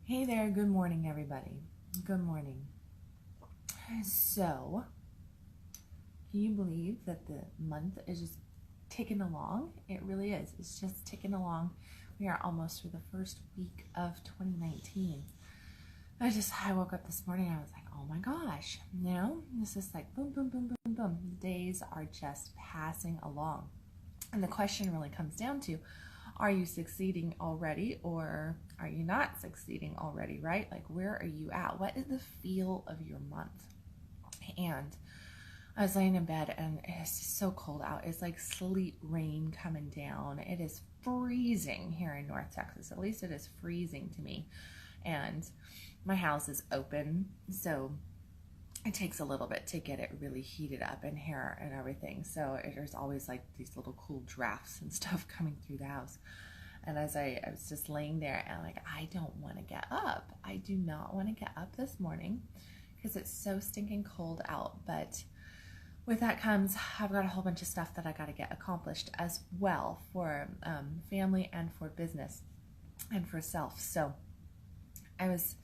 Hey there, good morning, everybody. Good morning. So, can you believe that the month is just ticking along? It really is. It's just ticking along. We are almost through the first week of 2019. I woke up this morning and I was like, oh my gosh, this is like boom, boom, boom, boom, boom. The days are just passing along. And the question really comes down to, are you succeeding already or are you not succeeding already, right? Like, where are you at? What is the feel of your month? And I was laying in bed and it's just so cold out. It's like sleet rain coming down. It is freezing here in North Texas. At least it is freezing to me. And my house is open, so it takes a little bit to get it really heated up in here and everything. So there's always like these little cool drafts and stuff coming through the house. And as I was just laying there and like, I don't want to get up. I do not want to get up this morning because it's so stinking cold out. But with that comes, I've got a whole bunch of stuff that I got to get accomplished as well for family and for business and for self. So I was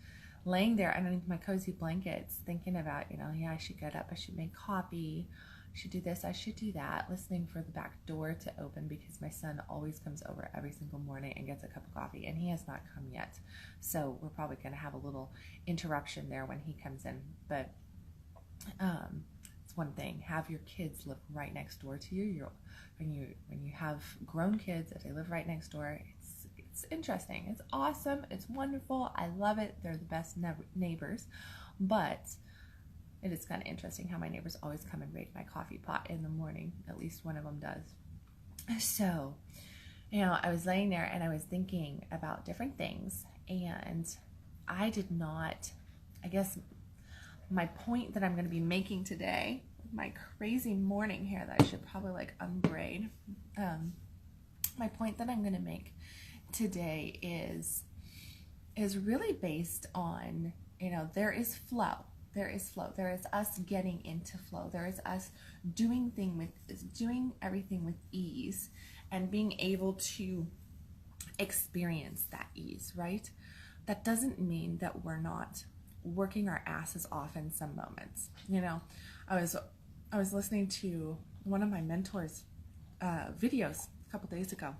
laying there underneath my cozy blankets thinking about, I should get up, I should make coffee, I should do this, I should do that, listening for the back door to open because my son always comes over every single morning and gets a cup of coffee, and he has not come yet. So we're probably going to have a little interruption there when he comes in. But it's one thing, have your kids live right next door to you. When you have grown kids, if they live right next door, it's interesting. It's awesome. It's wonderful. I love it. They're the best neighbors. But it is kind of interesting how my neighbors always come and raid my coffee pot in the morning. At least one of them does. So, I was laying there and I was thinking about different things. And I guess my point that I'm going to be making today, my crazy morning hair that I should probably unbraid. My point that I'm going to make today is really based on, there is flow. There is us getting into flow. There is us doing everything with ease and being able to experience that ease, right? That doesn't mean that we're not working our asses off in some moments. I was listening to one of my mentors' videos a couple days ago,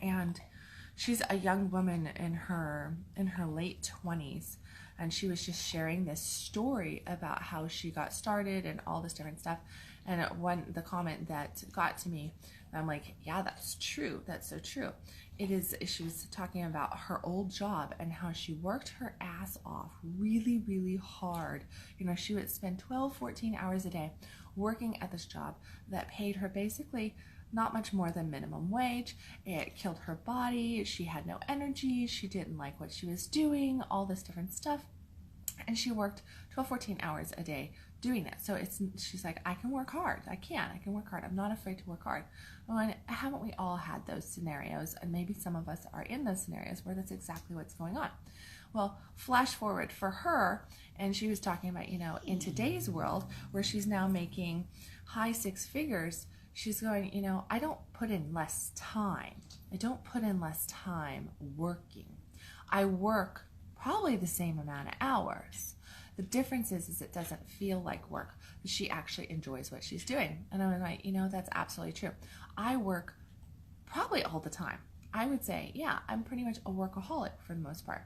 and she's a young woman in her late 20s, and she was just sharing this story about how she got started and all this different stuff. And the comment that got to me, I'm like, yeah, that's true. That's so true. She was talking about her old job and how she worked her ass off really, really hard. She would spend 12, 14 hours a day working at this job that paid her basically not much more than minimum wage. It killed her body. She had no energy. She didn't like what she was doing, all this different stuff. And she worked 12, 14 hours a day doing it. So she's like, I can work hard. I can work hard. I'm not afraid to work hard. Well, haven't we all had those scenarios? And maybe some of us are in those scenarios where that's exactly what's going on. Well, flash forward for her, and she was talking about, in today's world where she's now making high six figures, she's going, I don't put in less time. I don't put in less time working. I work probably the same amount of hours. The difference is it doesn't feel like work. She actually enjoys what she's doing. And I'm like, that's absolutely true. I work probably all the time. I would say, yeah, I'm pretty much a workaholic for the most part.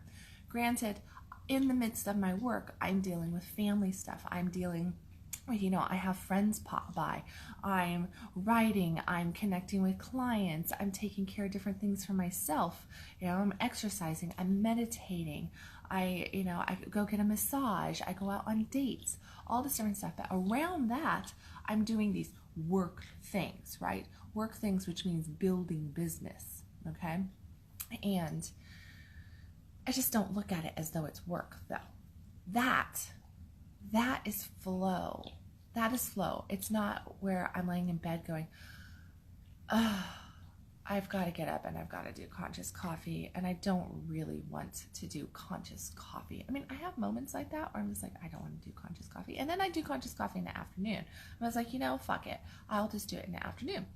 Granted, in the midst of my work, I'm dealing with family stuff. I'm dealing with, I have friends pop by. I'm writing. I'm connecting with clients. I'm taking care of different things for myself. I'm exercising. I'm meditating. I go get a massage. I go out on dates. All this different stuff. But around that, I'm doing these work things, right? Work things, which means building business. Okay, and I just don't look at it as though it's work, though. That is flow. That is flow. It's not where I'm laying in bed going, I've got to get up and I've got to do conscious coffee, and I don't really want to do conscious coffee. I mean, I have moments like that where I'm just like, I don't want to do conscious coffee. And then I do conscious coffee in the afternoon. I was like, fuck it. I'll just do it in the afternoon.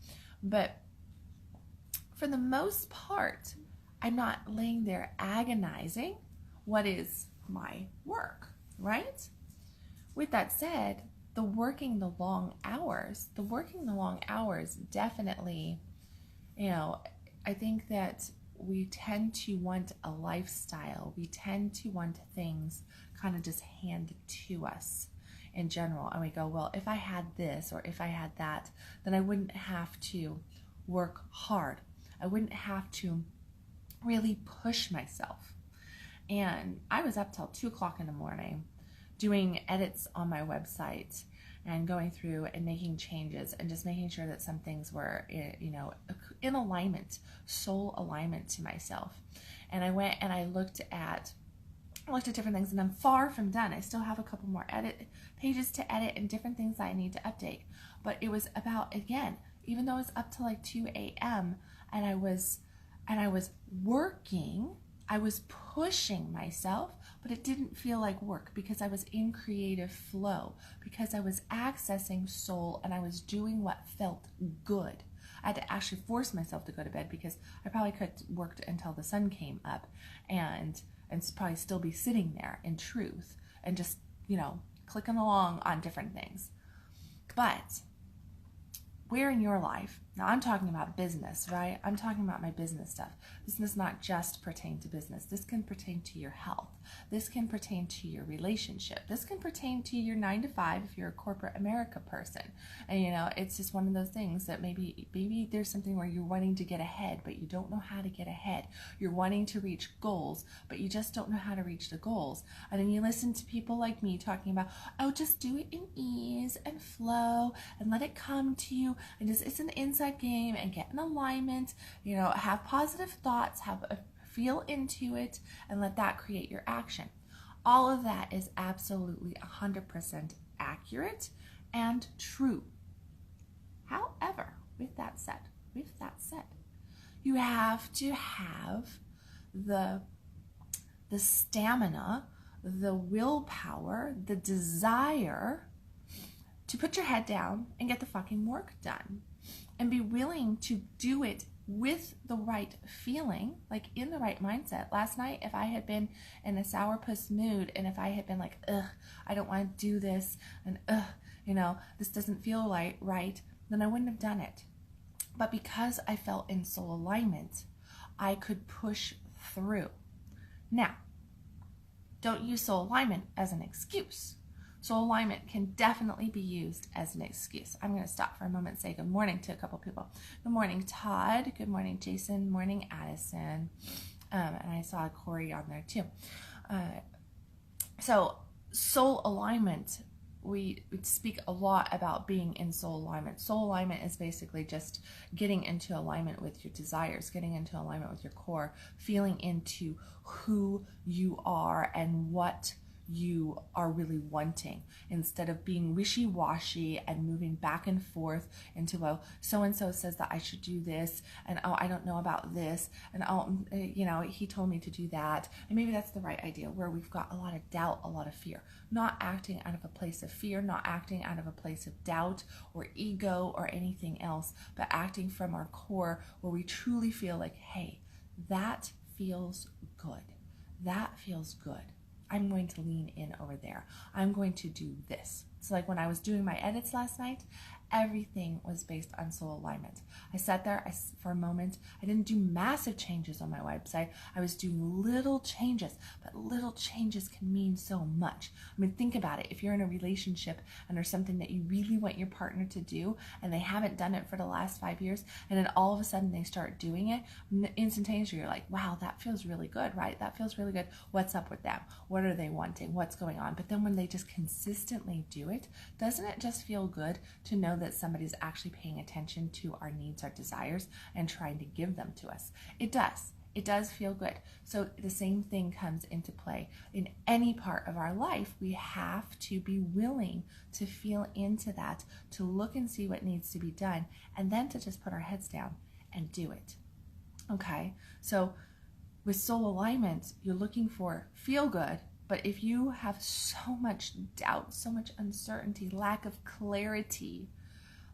But for the most part, I'm not laying there agonizing what is my work, right? With that said, the working the long hours definitely, I think that we tend to want a lifestyle. We tend to want things kind of just handed to us in general. And we go, well, if I had this or if I had that, then I wouldn't have to work hard. I wouldn't have to really push myself. And I was up till 2 o'clock in the morning doing edits on my website and going through and making changes and just making sure that some things were, in alignment, soul alignment to myself. And I went and I looked at different things, and I'm far from done. I still have a couple more pages to edit and different things that I need to update. But it was about, again, even though it was up to like 2 a.m. and I was working, I was pushing myself, but it didn't feel like work because I was in creative flow, because I was accessing soul and I was doing what felt good. I had to actually force myself to go to bed because I probably could have worked until the sun came up and probably still be sitting there in truth and just, clicking along on different things. But where in your life, now I'm talking about business, right? I'm talking about my business stuff. This does not just pertain to business. This can pertain to your health. This can pertain to your relationship. This can pertain to your 9 to 5 if you're a corporate America person. And it's just one of those things that maybe there's something where you're wanting to get ahead, but you don't know how to get ahead. You're wanting to reach goals, but you just don't know how to reach the goals. And then you listen to people like me talking about, oh, just do it in ease and flow and let it come to you. And just, it's an inside game and get in alignment, have positive thoughts, feel into it, and let that create your action. All of that is absolutely 100% accurate and true. However, with that said, you have to have the stamina, the willpower, the desire to put your head down and get the fucking work done, and be willing to do it with the right feeling, like in the right mindset. Last night, if I had been in a sourpuss mood and if I had been like, I don't want to do this, and this doesn't feel right, then I wouldn't have done it. But because I felt in soul alignment, I could push through. Now, don't use soul alignment as an excuse. Soul alignment can definitely be used as an excuse. I'm going to stop for a moment and say good morning to a couple people. Good morning, Todd. Good morning, Jason. Good morning, Addison. And I saw Corey on there too. So soul alignment, we speak a lot about being in soul alignment. Soul alignment is basically just getting into alignment with your desires, getting into alignment with your core, feeling into who you are and what you are really wanting, instead of being wishy-washy and moving back and forth into, well, so-and-so says that I should do this, and oh, I don't know about this, and oh, he told me to do that, and maybe that's the right idea, where we've got a lot of doubt, a lot of fear. Not acting out of a place of fear, not acting out of a place of doubt or ego or anything else, but acting from our core where we truly feel like, hey, that feels good. That feels good. I'm going to lean in over there. I'm going to do this. So like when I was doing my edits last night, everything was based on soul alignment. I sat there for a moment. I didn't do massive changes on my website. I was doing little changes, but little changes can mean so much. I mean, think about it. If you're in a relationship and there's something that you really want your partner to do and they haven't done it for the last 5 years, and then all of a sudden they start doing it, instantaneously you're like, wow, that feels really good, right? That feels really good. What's up with them? What are they wanting? What's going on? But then when they just consistently do it, doesn't it just feel good to know that somebody's actually paying attention to our needs, our desires, and trying to give them to us? It does. It does feel good. So the same thing comes into play in any part of our life. We have to be willing to feel into that, to look and see what needs to be done, and then to just put our heads down and do it. Okay? So with soul alignment, you're looking for feel good. But if you have so much doubt, so much uncertainty, lack of clarity,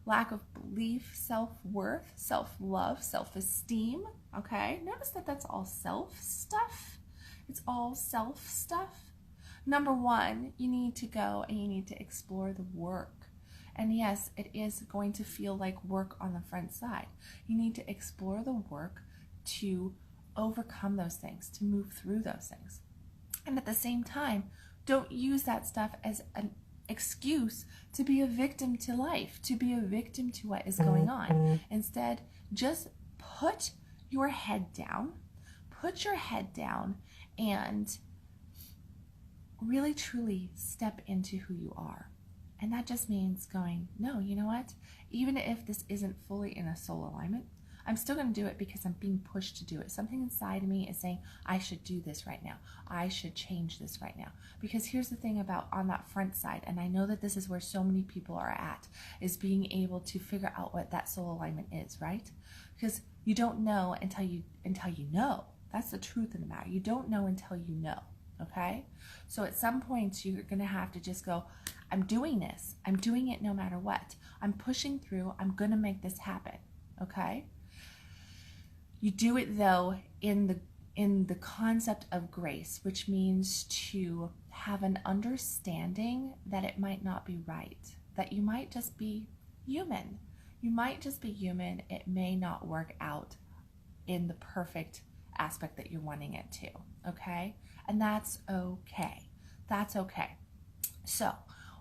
lack of belief, self-worth, self-love, self-esteem, okay? Notice that that's all self stuff. It's all self stuff. Number one, you need to go and you need to explore the work. And yes, it is going to feel like work on the front side. You need to explore the work to overcome those things, to move through those things. And at the same time, don't use that stuff as an excuse to be a victim to life, to be a victim to what is going on. Instead, just put your head down, and really truly step into who you are. And that just means going, no, you know what? Even if this isn't fully in a soul alignment, I'm still going to do it because I'm being pushed to do it. Something inside of me is saying, I should do this right now. I should change this right now. Because here's the thing about on that front side, and I know that this is where so many people are at, is being able to figure out what that soul alignment is, right? Because you don't know until you know. That's the truth of the matter. You don't know until you know, okay? So at some point, you're going to have to just go, I'm doing this. I'm doing it no matter what. I'm pushing through. I'm going to make this happen, okay? You do it though in the concept of grace, which means to have an understanding that it might not be right, that you might just be human. You might just be human. It may not work out in the perfect aspect that you're wanting it to, okay? And that's okay. That's okay. So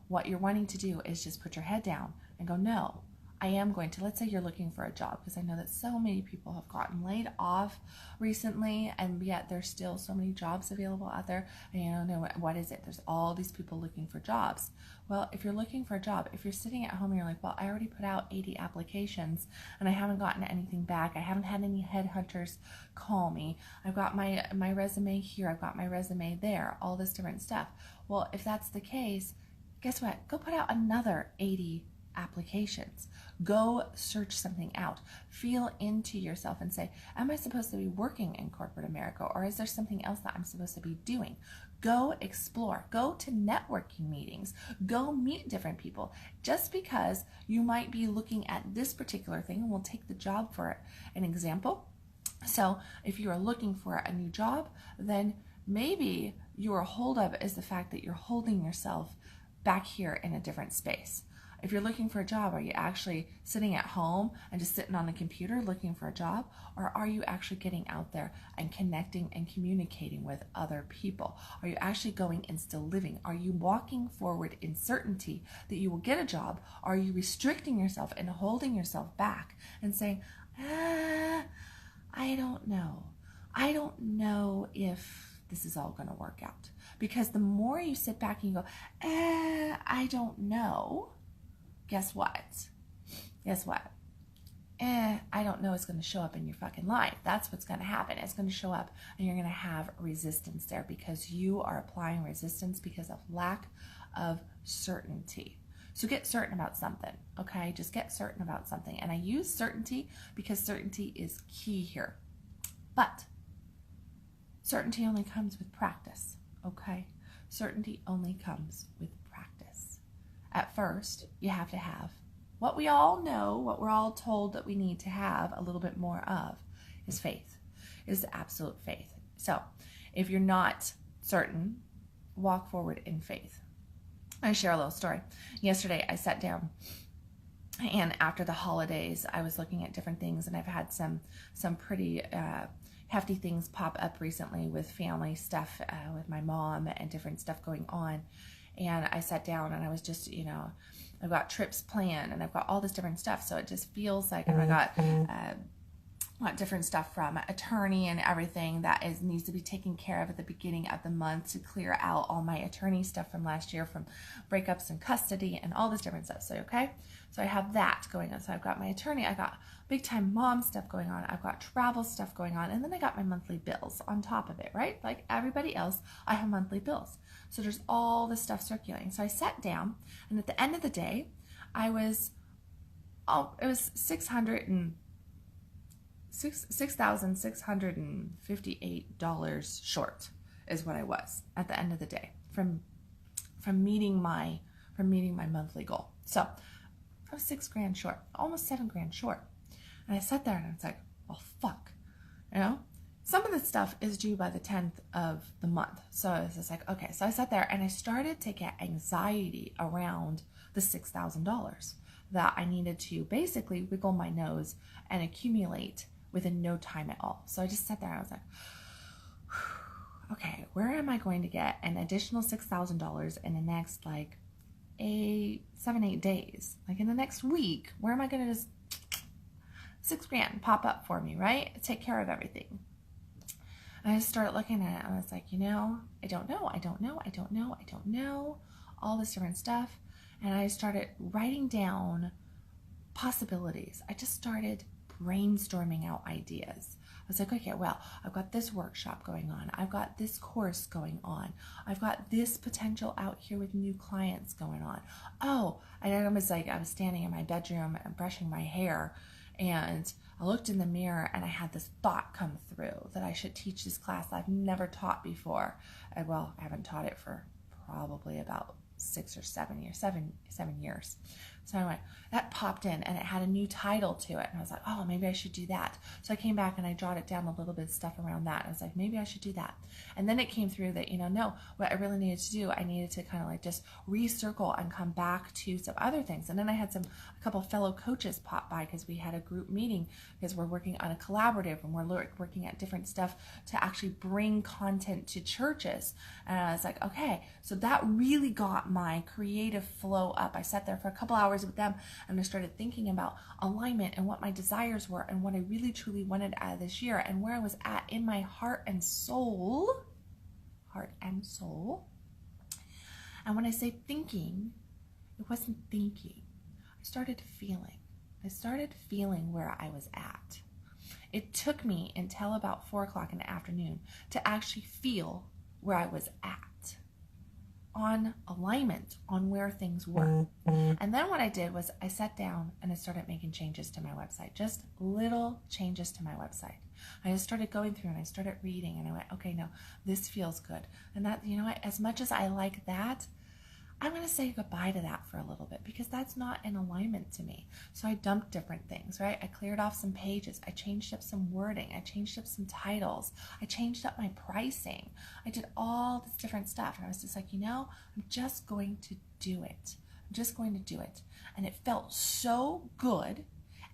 what you're wanting to do is just put your head down and go, no, I am going to, let's say you're looking for a job, because I know that so many people have gotten laid off recently, and yet there's still so many jobs available out there. And you don't know what is it? There's all these people looking for jobs. Well, if you're looking for a job, if you're sitting at home and you're like, well, I already put out 80 applications and I haven't gotten anything back. I haven't had any headhunters call me. I've got my resume here. I've got my resume there, all this different stuff. Well, if that's the case, guess what? Go put out another 80 applications. Go search something out. Feel into yourself and say, am I supposed to be working in corporate America, or is there something else that I'm supposed to be doing? Go explore. Go to networking meetings. Go meet different people. Just because you might be looking at this particular thing, and we'll take the job for an example. So if you are looking for a new job, then maybe your holdup is the fact that you're holding yourself back here in a different space. If you're looking for a job, are you actually sitting at home and just sitting on the computer looking for a job? Or are you actually getting out there and connecting and communicating with other people? Are you actually going and still living? Are you walking forward in certainty that you will get a job? Are you restricting yourself and holding yourself back and saying, I don't know. I don't know if this is all going to work out. Because the more you sit back and you go, I don't know, guess what? I don't know is going to show up in your fucking life. That's what's going to happen. It's going to show up and you're going to have resistance there because you are applying resistance because of lack of certainty. So get certain about something, okay? Just get certain about something. And I use certainty because certainty is key here. But certainty only comes with practice, okay? Certainty only comes with practice. At first, you have to have what we all know, what we're all told that we need to have a little bit more of is faith, is absolute faith. So if you're not certain, walk forward in faith. I share a little story. Yesterday, I sat down, and after the holidays, I was looking at different things, and I've had some pretty hefty things pop up recently with family stuff, with my mom and different stuff going on. And I sat down and I was just, I've got trips planned and I've got all this different stuff. So it just feels like I got different stuff from attorney and everything that needs to be taken care of at the beginning of the month to clear out all my attorney stuff from last year, from breakups and custody and all this different stuff. So, okay. So I have that going on. So I've got my attorney, I got big time mom stuff going on. I've got travel stuff going on. And then I got my monthly bills on top of it, right? Like everybody else, I have monthly bills. So there's all this stuff circulating. So I sat down, and at the end of the day, it was $6,658 short is what I was at the end of the day from meeting my monthly goal. So I was $6,000 short, almost $7,000 short. And I sat there and I was like, well, fuck, some of the stuff is due by the 10th of the month. So I was just like, okay. So I sat there and I started to get anxiety around the $6,000 that I needed to basically wiggle my nose and accumulate within no time at all. So I just sat there and I was like, okay, where am I going to get an additional $6,000 in the next like 7-8 days? Like in the next week, where am I going to just $6,000 pop up for me, right? Take care of everything. And I just started looking at it and I was like, I don't know, all this different stuff. And I started writing down possibilities. I just started brainstorming out ideas. I was like, okay, well, I've got this workshop going on. I've got this course going on. I've got this potential out here with new clients going on. Oh, and I was like, I was standing in my bedroom and brushing my hair, and I looked in the mirror and I had this thought come through that I should teach this class I've never taught before. Well, I haven't taught it for probably about 6 or 7 years, 7 years. So anyway, that popped in and it had a new title to it. And I was like, oh, maybe I should do that. So I came back and I jotted down a little bit of stuff around that. And I was like, maybe I should do that. And then it came through that, no, what I really needed to do, I needed to kind of like just recircle and come back to some other things. And then I had a couple fellow coaches pop by because we had a group meeting because we're working on a collaborative and we're working at different stuff to actually bring content to churches. And I was like, okay, so that really got my creative flow up. I sat there for a couple hours with them and I started thinking about alignment and what my desires were and what I really truly wanted out of this year and where I was at in my heart and soul. And when I say thinking, it wasn't thinking. I started feeling where I was at. It took me until about 4 o'clock in the afternoon to actually feel where I was at, on alignment, on where things were. And then what I did was I sat down and I started making changes to my website, just little changes to my website. I just started going through and I started reading and I went, okay, no, this feels good. And that, what, as much as I like that, I'm going to say goodbye to that for a little bit because that's not in alignment to me. So I dumped different things, right? I cleared off some pages. I changed up some wording. I changed up some titles. I changed up my pricing. I did all this different stuff. And I was just like, I'm just going to do it. I'm just going to do it. And it felt so good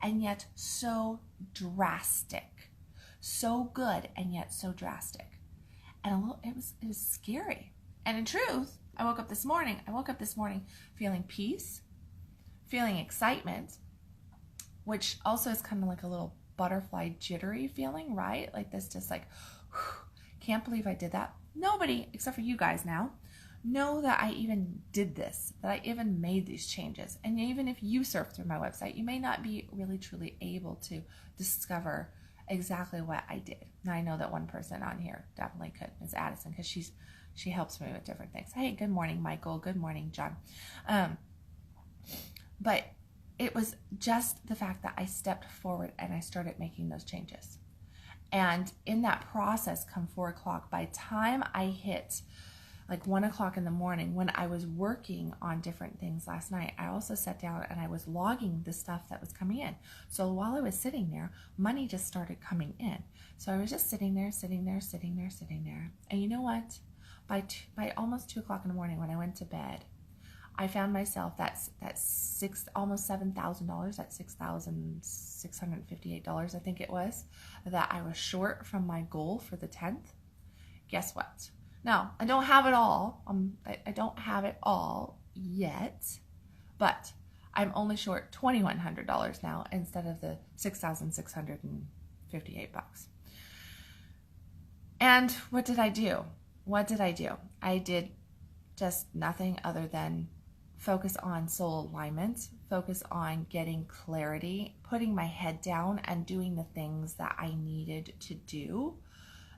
and yet so drastic. So good and yet so drastic. And it was scary. And in truth, I woke up this morning feeling peace, feeling excitement, which also is kind of like a little butterfly jittery feeling, right? Like this, just like, can't believe I did that. Nobody, except for you guys now, know that I even did this, that I even made these changes. And even if you surf through my website, you may not be really truly able to discover exactly what I did. Now I know that one person on here definitely could, Ms. Addison, because she helps me with different things. Hey, good morning, Michael. Good morning, John. But it was just the fact that I stepped forward and I started making those changes. And in that process, come 4 o'clock, by the time I hit like 1 o'clock in the morning, when I was working on different things last night, I also sat down and I was logging the stuff that was coming in. So while I was sitting there, money just started coming in. So I was just sitting there. And you know what? By almost 2 o'clock in the morning when I went to bed, I found myself almost $7,000, that $6,658, I think it was, that I was short from my goal for the 10th. Guess what? Now, I don't have it all. I don't have it all yet, but I'm only short $2,100 now instead of the $6,658. And what did I do? I did just nothing other than focus on soul alignment, focus on getting clarity, putting my head down and doing the things that I needed to do,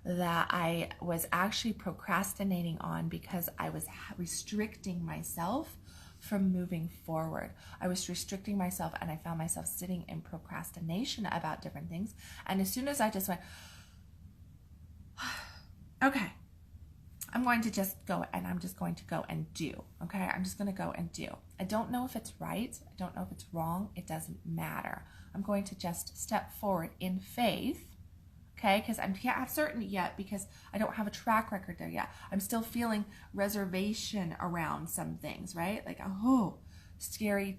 that I was actually procrastinating on because I was restricting myself from moving forward. I was restricting myself and I found myself sitting in procrastination about different things. And as soon as I just went, okay, I'm going to just go and I'm just going to go and do. Okay, I'm just going to go and do. I don't know if it's right. I don't know if it's wrong. It doesn't matter. I'm going to just step forward in faith. okay? Because I can't have certainty yet because I don't have a track record there yet. I'm still feeling reservation around some things, right? Like, oh, scary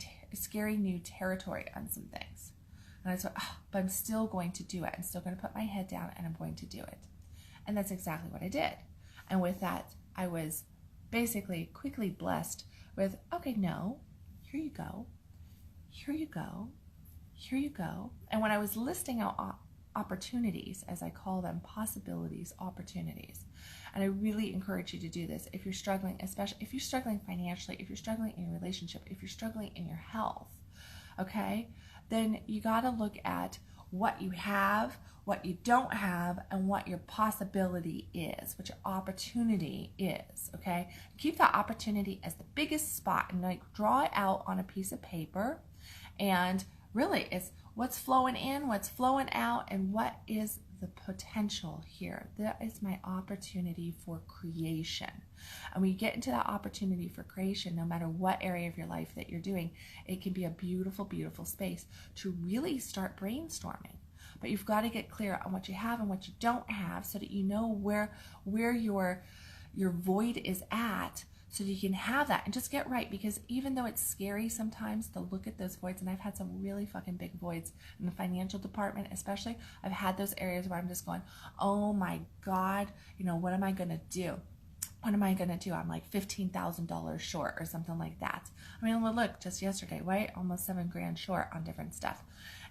new territory on some things. And I thought, oh, but I'm still going to do it. I'm still going to put my head down and I'm going to do it. And that's exactly what I did. And with that, I was basically quickly blessed with, okay, no, here you go, here you go, here you go. And when I was listing out opportunities, as I call them, possibilities, opportunities, and I really encourage you to do this if you're struggling, especially if you're struggling financially, if you're struggling in your relationship, if you're struggling in your health, okay, then you got to look at what you have, what you don't have, and what your possibility is, what your opportunity is, okay? Keep that opportunity as the biggest spot and like draw it out on a piece of paper. And really it's what's flowing in, what's flowing out, and what is the potential here. That is my opportunity for creation. And when you get into that opportunity for creation, no matter what area of your life that you're doing, it can be a beautiful, beautiful space to really start brainstorming. But you've got to get clear on what you have and what you don't have so that you know where your void is at, so that you can have that and just get right. Because even though it's scary sometimes to look at those voids, and I've had some really fucking big voids in the financial department especially, I've had those areas where I'm just going, oh my God, you know, what am I going to do? What am I going to do? I'm like $15,000 short or something like that. I mean, look, just yesterday, right? Almost $7,000 short on different stuff.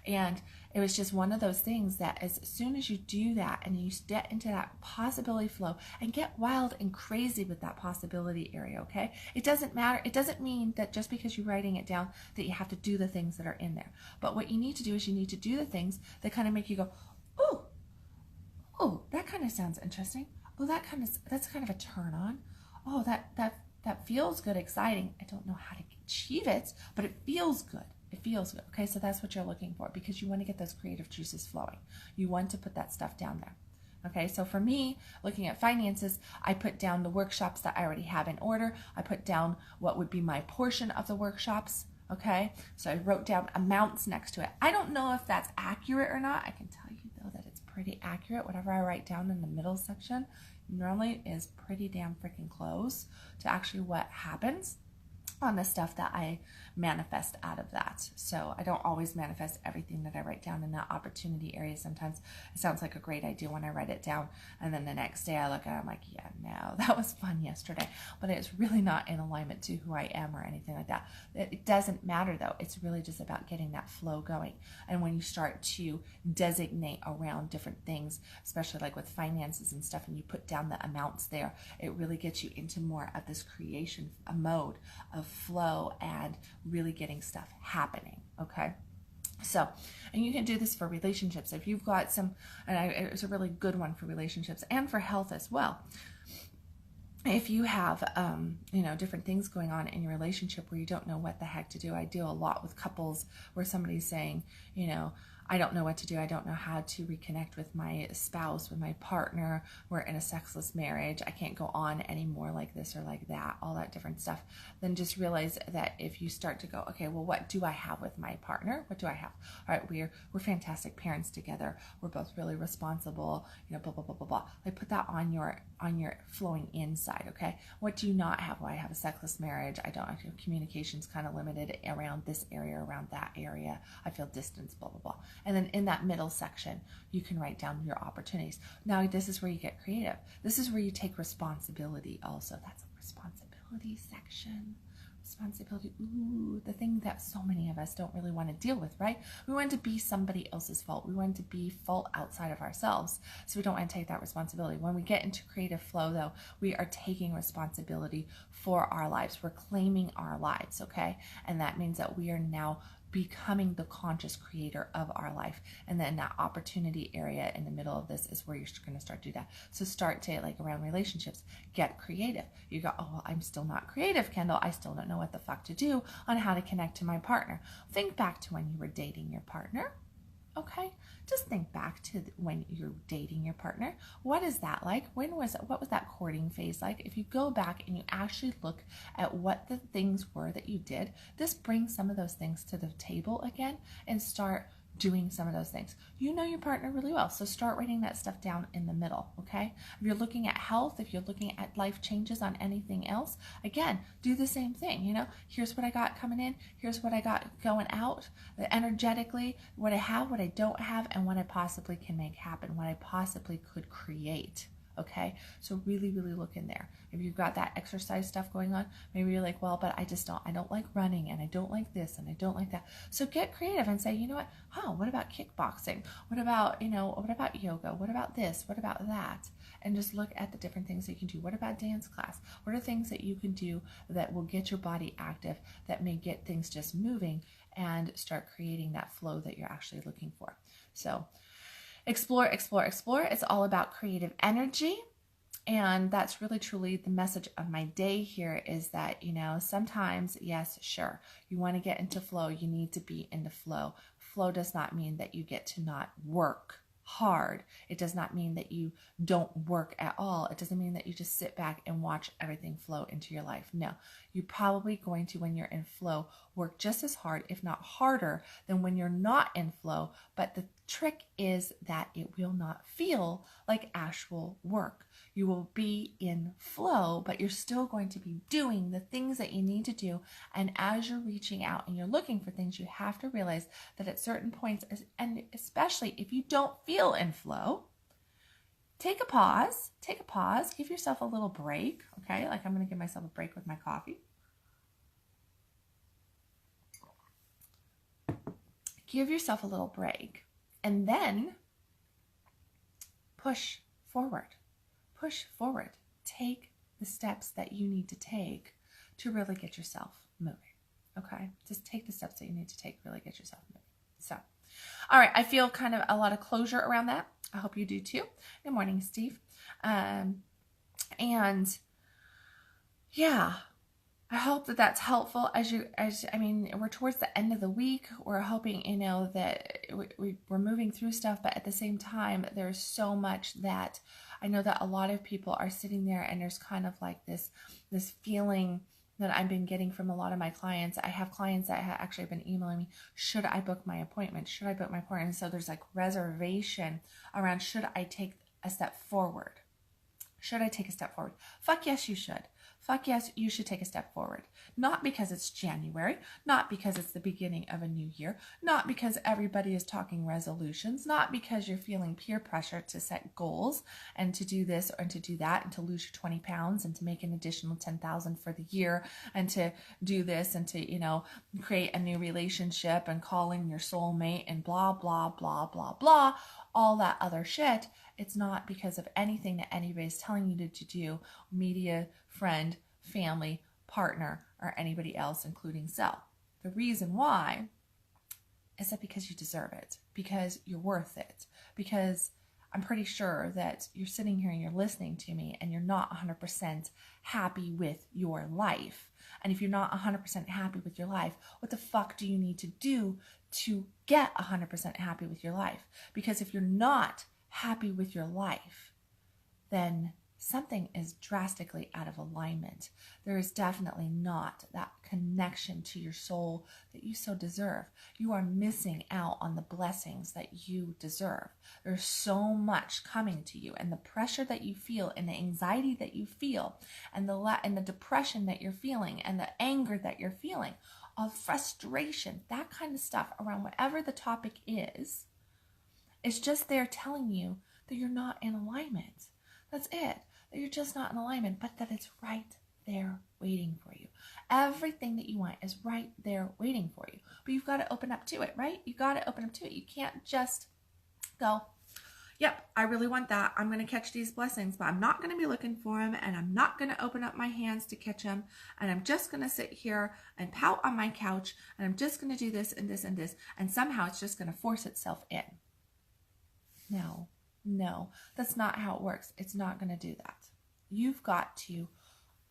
And it was just one of those things that as soon as you do that and you get into that possibility flow and get wild and crazy with that possibility area, okay? It doesn't matter. It doesn't mean that just because you're writing it down that you have to do the things that are in there. But what you need to do is you need to do the things that kind of make you go, oh, that kind of sounds interesting. Oh, that's kind of a turn on. Oh, that feels good, exciting. I don't know how to achieve it, but it feels good. It feels good. Okay, so that's what you're looking for because you want to get those creative juices flowing. You want to put that stuff down there. Okay, so for me, looking at finances, I put down the workshops that I already have in order. I put down what would be my portion of the workshops. Okay, so I wrote down amounts next to it. I don't know if that's accurate or not. I can tell you though that it's pretty accurate. Whatever I write down in the middle section normally is pretty damn freaking close to actually what happens on the stuff that I manifest out of that. So I don't always manifest everything that I write down in that opportunity area. Sometimes it sounds like a great idea when I write it down, and then the next day I look at it, I'm like, yeah, no, that was fun yesterday, but it's really not in alignment to who I am or anything like that. It doesn't matter though. It's really just about getting that flow going. And when you start to designate around different things, especially like with finances and stuff, and you put down the amounts there, it really gets you into more of this creation mode of flow and really getting stuff happening. Okay, so, and you can do this for relationships if you've got some, and it's a really good one for relationships and for health as well. If you have different things going on in your relationship where you don't know what the heck to do. I deal a lot with couples where somebody's saying, I don't know what to do. I don't know how to reconnect with my spouse, with my partner. We're in a sexless marriage. I can't go on anymore like this or like that, all that different stuff. Then just realize that if you start to go, okay, well, what do I have with my partner? What do I have? All right, we're fantastic parents together. We're both really responsible, blah, blah, blah, blah, blah. Like put that on your flowing inside, okay? What do you not have? Well, I have a sexless marriage. I don't, communication's kind of limited around this area, around that area. I feel distance, blah, blah, blah. And then in that middle section, you can write down your opportunities. Now, this is where you get creative. This is where you take responsibility also. That's a responsibility section. Responsibility, ooh, the thing that so many of us don't really want to deal with, right? We want to be somebody else's fault. We want to be fault outside of ourselves. So we don't want to take that responsibility. When we get into creative flow, though, we are taking responsibility for our lives. We're claiming our lives, okay? And that means that we are now becoming the conscious creator of our life. And then that opportunity area in the middle of this is where you're going to start to do that. So start to, like around relationships, get creative. You go, oh, well, I'm still not creative, Kendall. I still don't know what the fuck to do on how to connect to my partner. Think back to when you were dating your partner. Okay, just think back to when you're dating your partner. What is that like? What was that courting phase like? If you go back and you actually look at what the things were that you did, this brings some of those things to the table again and start doing some of those things. You know your partner really well, so start writing that stuff down in the middle, okay? If you're looking at health, if you're looking at life changes on anything else, again, do the same thing. You know, here's what I got coming in, here's what I got going out, energetically, what I have, what I don't have, and what I possibly can make happen, what I possibly could create. Okay, so really, really look in there. If you've got that exercise stuff going on, maybe you're like, well, but I don't like running, and I don't like this, and I don't like that. So get creative and say, you know what? What about kickboxing? What about, what about yoga? What about this? What about that? And just look at the different things that you can do. What about dance class? What are things that you can do that will get your body active, that may get things just moving and start creating that flow that you're actually looking for? So explore, explore, explore. It's all about creative energy. And that's really truly the message of my day here, is that, sometimes, yes, sure, you want to get into flow. You need to be into flow. Flow does not mean that you get to not work hard. It does not mean that you don't work at all. It doesn't mean that you just sit back and watch everything flow into your life. No, you're probably going to, when you're in flow, work just as hard, if not harder, than when you're not in flow. But the trick is that it will not feel like actual work. You will be in flow, but you're still going to be doing the things that you need to do. And as you're reaching out and you're looking for things, you have to realize that at certain points, and especially if you don't feel in flow, take a pause, give yourself a little break. Okay, like I'm going to give myself a break with my coffee. Give yourself a little break, and then push forward. Push forward. Take the steps that you need to take to really get yourself moving. Okay? Just take the steps that you need to take to really get yourself moving. So, all right. I feel kind of a lot of closure around that. I hope you do too. Good morning, Steve. And yeah, I hope that that's helpful we're towards the end of the week. We're hoping, that we're moving through stuff, but at the same time, there's so much that I know that a lot of people are sitting there, and there's kind of like this feeling that I've been getting from a lot of my clients. I have clients that have actually been emailing me, should I book my appointment? Should I book my appointment? And so there's like reservation around, should I take a step forward? Should I take a step forward? Fuck yes, you should. Fuck yes, you should take a step forward. Not because it's January, not because it's the beginning of a new year, not because everybody is talking resolutions, not because you're feeling peer pressure to set goals and to do this and to do that and to lose your 20 pounds and to make an additional 10,000 for the year and to do this and to, create a new relationship and calling your soulmate and blah, blah, blah, blah, blah, all that other shit. It's not because of anything that anybody's telling you to do, media, friend, family, partner, or anybody else, including self. The reason why is that because you deserve it, because you're worth it, because I'm pretty sure that you're sitting here and you're listening to me and you're not 100% happy with your life. And if you're not 100% happy with your life, what the fuck do you need to do to get 100% happy with your life? Because if you're not happy with your life, then something is drastically out of alignment. There is definitely not that connection to your soul that you so deserve. You are missing out on the blessings that you deserve. There's so much coming to you, and the pressure that you feel and the anxiety that you feel and the depression that you're feeling and the anger that you're feeling, all frustration, that kind of stuff around whatever the topic is, it's just there telling you that you're not in alignment. That's it. That you're just not in alignment, but that it's right there waiting for you. Everything that you want is right there waiting for you. But you've got to open up to it, right? You got to open up to it. You can't just go, yep, I really want that. I'm going to catch these blessings, but I'm not going to be looking for them, and I'm not going to open up my hands to catch them, and I'm just going to sit here and pout on my couch, and I'm just going to do this and this and this, and somehow it's just going to force itself in. No, that's not how it works. It's not going to do that. You've got to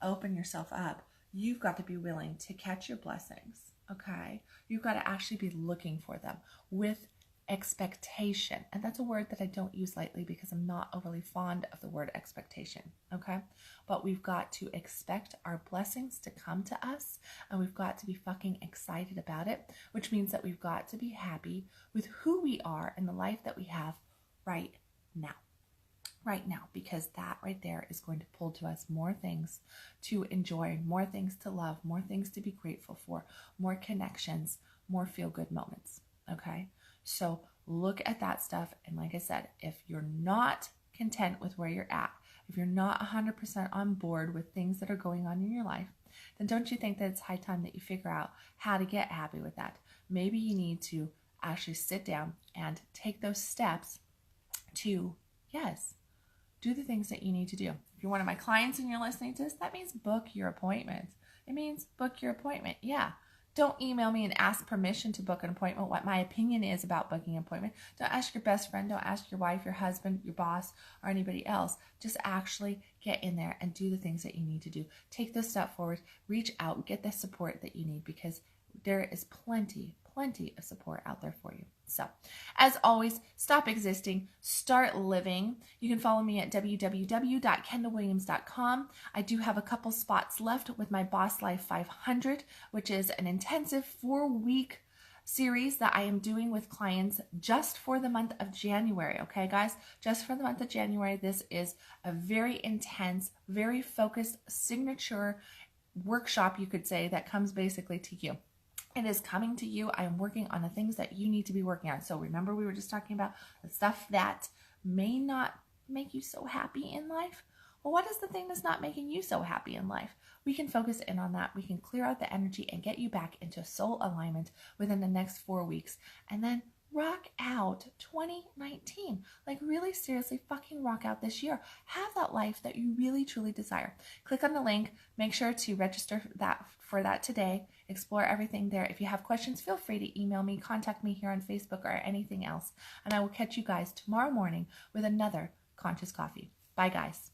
open yourself up. You've got to be willing to catch your blessings, okay? You've got to actually be looking for them with expectation. And that's a word that I don't use lightly because I'm not overly fond of the word expectation, okay? But we've got to expect our blessings to come to us, and we've got to be fucking excited about it, which means that we've got to be happy with who we are and the life that we have right now. Right now, because that right there is going to pull to us more things to enjoy, more things to love, more things to be grateful for, more connections, more feel-good moments, okay? So look at that stuff, and like I said, if you're not content with where you're at, if you're not 100% on board with things that are going on in your life, then don't you think that it's high time that you figure out how to get happy with that? Maybe you need to actually sit down and take those steps to, yes, do the things that you need to do. If you're one of my clients and you're listening to this, that means book your appointment. It means book your appointment. Yeah. Don't email me and ask permission to book an appointment, what my opinion is about booking an appointment. Don't ask your best friend, don't ask your wife, your husband, your boss, or anybody else. Just actually get in there and do the things that you need to do. Take this step forward, reach out, get the support that you need, because there is plenty of support out there for you. So, as always, stop existing, start living. You can follow me at www.kendalwilliams.com. I do have a couple spots left with my Boss Life 500, which is an intensive 4-week series that I am doing with clients just for the month of January. Okay, guys, just for the month of January. This is a very intense, very focused signature workshop, you could say, that comes basically to you. It is coming to you. I am working on the things that you need to be working on. So remember, we were just talking about the stuff that may not make you so happy in life. Well, what is the thing that's not making you so happy in life? We can focus in on that. We can clear out the energy and get you back into soul alignment within the next 4 weeks. And then rock out 2019. Like, really seriously fucking rock out this year. Have that life that you really truly desire. Click on the link. Make sure to register for that today. Explore everything there. If you have questions, feel free to email me, contact me here on Facebook or anything else. And I will catch you guys tomorrow morning with another Conscious Coffee. Bye, guys.